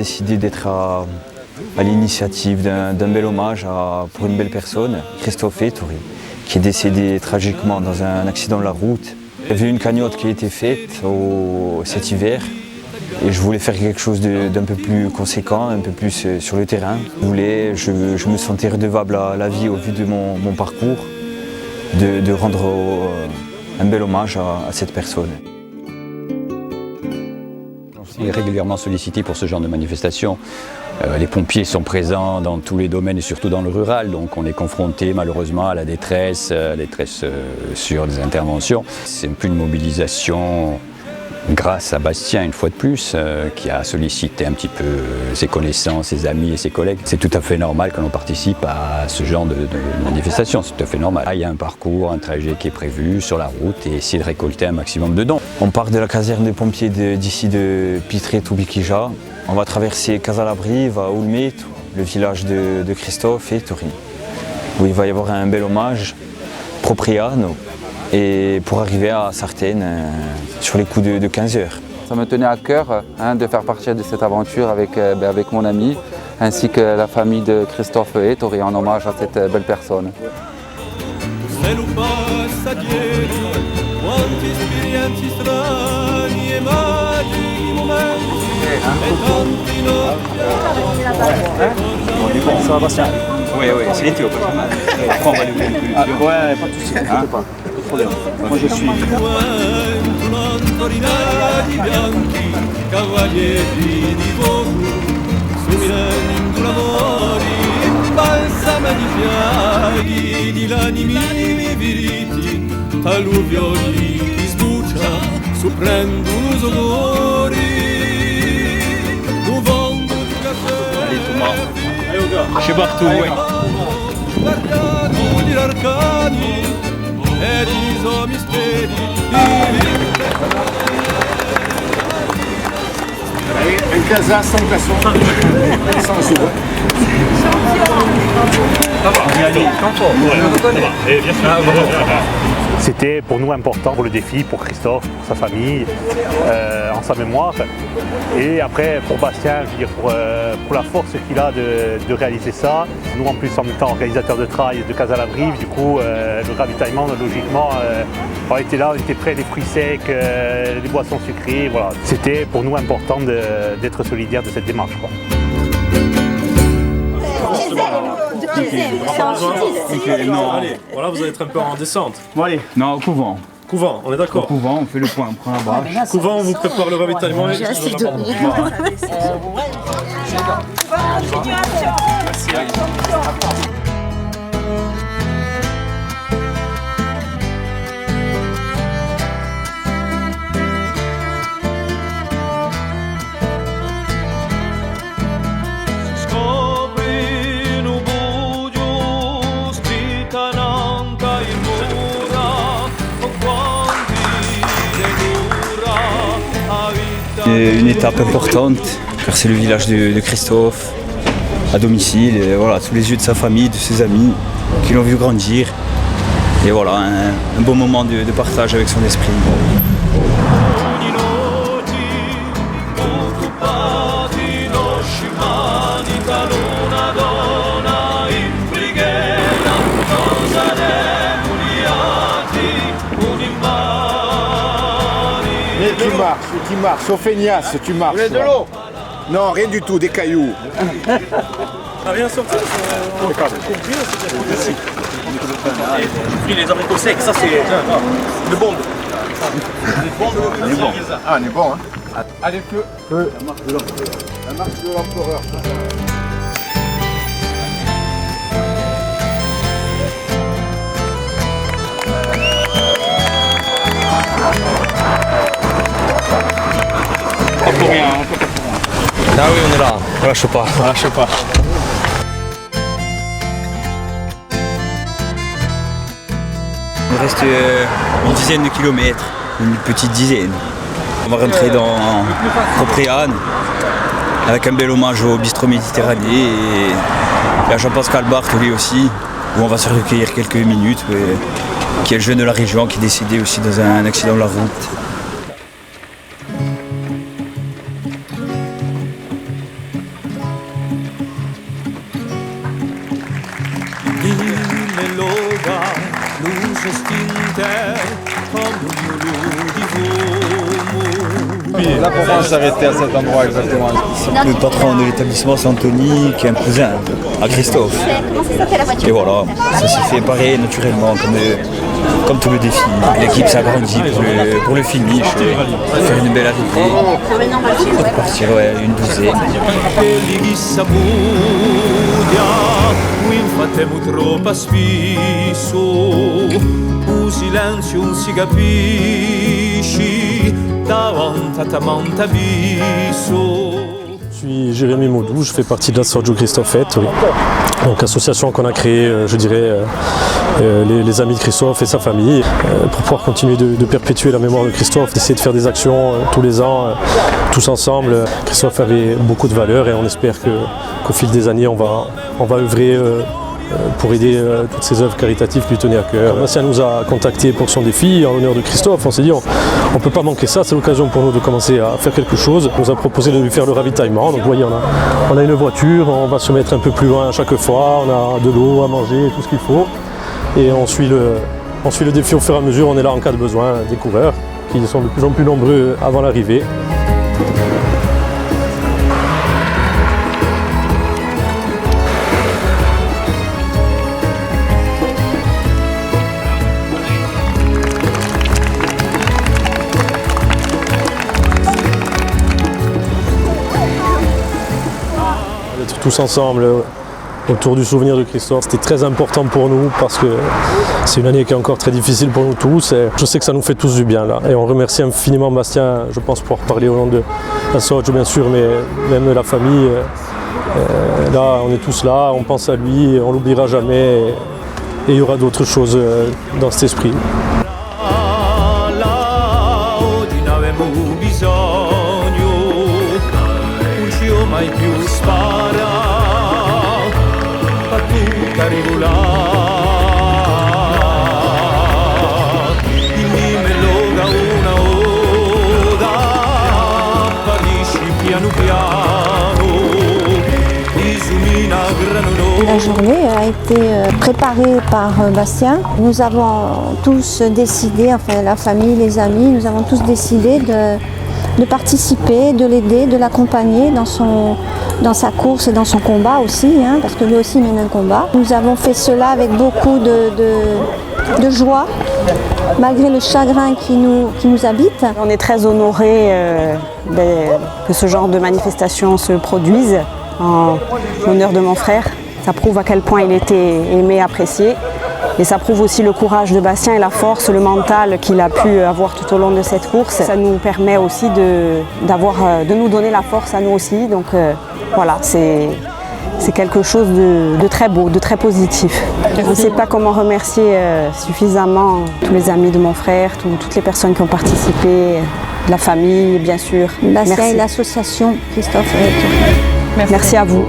décidé d'être à l'initiative d'un bel hommage pour une belle personne, Christophe Ettori, qui est décédé tragiquement dans un accident de la route. Il y avait une cagnotte qui a été faite cet hiver et je voulais faire quelque chose d'un peu plus conséquent, un peu plus sur le terrain. Je me sentais redevable à la vie au vu de mon parcours, de rendre un bel hommage à cette personne. On est régulièrement sollicité pour ce genre de manifestation. Les pompiers sont présents dans tous les domaines et surtout dans le rural, donc on est confronté malheureusement à la détresse sur des interventions. C'est un peu une mobilisation grâce à Bastien, une fois de plus, qui a sollicité un petit peu ses connaissances, ses amis et ses collègues. C'est tout à fait normal que l'on participe à ce genre de manifestation, c'est tout à fait normal. Là, il y a un parcours, un trajet qui est prévu sur la route et essayer de récolter un maximum de dons. On part de la caserne des pompiers d'ici de Pitré-Toubikija. On va traverser Casalabri, à Oulmet, le village de Christophe Ettori, où il va y avoir un bel hommage, Propriano, et pour arriver à Sartène sur les coups de 15 heures. Ça me tenait à cœur de faire partie de cette aventure avec mon ami, ainsi que la famille de Christophe Ettori, en hommage à cette belle personne. Ça va, Bastien? Oui, c'est l'été. Après, on va le ouais, pas de soucis, t'inquiète pas. Pas de problème. Moi, je suis. Chez Bartou, oui. Un casa sans glaçon. Sans sous. Ça va. C'était pour nous important pour le défi, pour Christophe, pour sa famille, en sa mémoire. Et après pour Bastien, je veux dire, pour la force qu'il a de réaliser ça. Nous en plus en même temps organisateur de trail de Casalabri, du coup le ravitaillement logiquement, on était là, on était prêts, les fruits secs, les boissons sucrées, voilà. C'était pour nous important d'être solidaires de cette démarche, quoi. Non, allez, voilà, vous allez être un peu en descente. Bon allez, non, au couvent. Couvent, on est d'accord. Au couvent, on fait le point, on prend la bâche. Couvent, on vous prépare le ravitaillement. Et Une étape importante, car c'est le village de Christophe, à domicile, et voilà, sous les yeux de sa famille, de ses amis, qui l'ont vu grandir. Et voilà, un beau moment de partage avec son esprit. Tu marches, au feignasse, tu marches. Vous voulez de l'eau? Non, rien du tout, des cailloux. T'as rien sorti? J'ai pris les abricots secs, ça c'est une bombe. On est bon. Ah, on est bon, hein. Allez, feu. La marche de l'empereur. La marche de l'empereur. Pour rien, on peut pas pour rien. Ah oui, on est là, on lâche pas. On lâche pas. Il reste une dizaine de kilomètres, une petite dizaine. On va rentrer dans Propriano avec un bel hommage au bistrot Méditerranée et à Jean-Pascal Barthes lui aussi, où on va se recueillir quelques minutes, qui est le jeune de la région qui est décédé aussi dans un accident de la route. Là, pourquoi on s'est arrêté à cet endroit exactement? Le patron de l'établissement, c'est Anthony, qui est un cousin à Christophe. Et voilà, ça s'est fait pareil naturellement, comme tout le défi. L'équipe s'agrandit pour le finish, faire une belle arrivée, partir une douzaine. Je suis Jérémy Maudou, je fais partie de l'Associo Christophe Ettore, donc association qu'on a créée, je dirais, les amis de Christophe et sa famille, pour pouvoir continuer de perpétuer la mémoire de Christophe, d'essayer de faire des actions tous les ans, tous ensemble. Christophe avait beaucoup de valeurs et on espère qu'au fil des années, on va œuvrer pour aider toutes ces œuvres caritatives qui lui tenaient à cœur. Bastien nous a contactés pour son défi en l'honneur de Christophe. On s'est dit on ne peut pas manquer ça, c'est l'occasion pour nous de commencer à faire quelque chose. On nous a proposé de lui faire le ravitaillement. Donc vous voyez, on a une voiture, on va se mettre un peu plus loin à chaque fois, on a de l'eau à manger, tout ce qu'il faut. Et on suit le défi au fur et à mesure, on est là en cas de besoin des coureurs qui sont de plus en plus nombreux avant l'arrivée. D'être tous ensemble autour du souvenir de Christophe, c'était très important pour nous parce que c'est une année qui est encore très difficile pour nous tous et je sais que ça nous fait tous du bien là. Et on remercie infiniment Bastien, je pense pouvoir parler au nom de l'Associo bien sûr, mais même de la famille. Là on est tous là, on pense à lui, on l'oubliera jamais et il y aura d'autres choses dans cet esprit. La journée a été préparée par Bastien. Nous avons tous décidé, enfin la famille, les amis, nous avons tous décidé de participer, de l'aider, de l'accompagner dans sa course et dans son combat aussi, parce que lui aussi mène un combat. Nous avons fait cela avec beaucoup de joie, malgré le chagrin qui nous habite. On est très honorés que ce genre de manifestation se produise en l'honneur de mon frère. Ça prouve à quel point il était aimé, apprécié. Et ça prouve aussi le courage de Bastien et la force, le mental qu'il a pu avoir tout au long de cette course. Ça nous permet aussi de nous donner la force à nous aussi. Donc voilà, c'est quelque chose de très beau, de très positif. Je ne sais pas comment remercier suffisamment tous les amis de mon frère, toutes les personnes qui ont participé, la famille bien sûr. Bastien et l'association Christophe Ettore. Merci à vous.